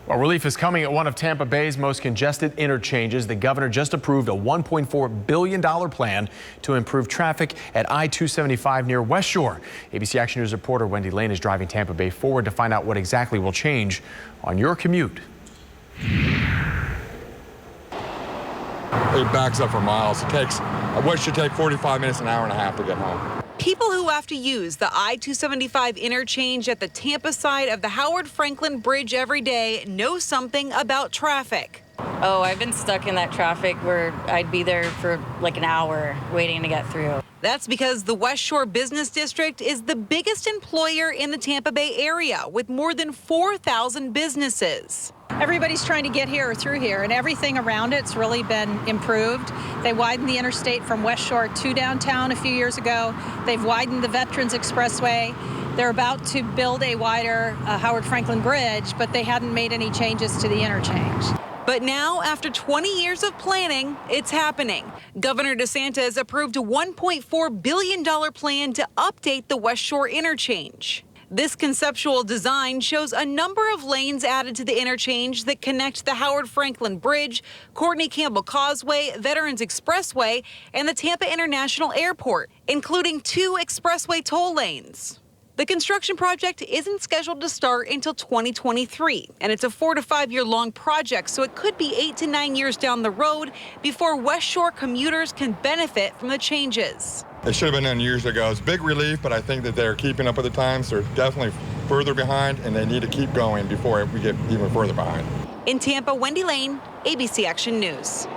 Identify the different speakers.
Speaker 1: Well, relief is coming at one of Tampa Bay's most congested interchanges. The governor just approved a $1.4 billion plan to improve traffic at I-275 near West Shore. ABC Action News reporter Wendy Lane is driving Tampa Bay forward to find out what exactly will change on your commute.
Speaker 2: It backs up for miles. What should take 45 minutes, an hour and a half to get home.
Speaker 3: People who have to use the I-275 interchange at the Tampa side of the Howard Franklin Bridge every day know something about traffic.
Speaker 4: Oh, I've been stuck in that traffic where I'd be there for like an hour waiting to get through.
Speaker 3: That's because the West Shore Business District is the biggest employer in the Tampa Bay area with more than 4,000 businesses.
Speaker 5: Everybody's trying to get here or through here, and everything around it's really been improved. They widened the interstate from West Shore to downtown a few years ago. They've widened the Veterans Expressway. They're about to build a wider Howard Franklin Bridge, but they hadn't made any changes to the interchange.
Speaker 3: But now, after 20 years of planning, it's happening. Governor DeSantis approved a $1.4 billion plan to update the West Shore interchange. This conceptual design shows a number of lanes added to the interchange that connect the Howard Franklin Bridge, Courtney Campbell Causeway, Veterans Expressway, and the Tampa International Airport, including 2 expressway toll lanes. The construction project isn't scheduled to start until 2023, and it's a 4 to 5 year long project, so it could be 8 to 9 years down the road before West Shore commuters can benefit from the changes.
Speaker 2: It should have been done years ago. It's big relief, but I think that they're keeping up with the times. They're definitely further behind, and they need to keep going before we get even further behind.
Speaker 3: In Tampa, Wendy Lane, ABC Action News.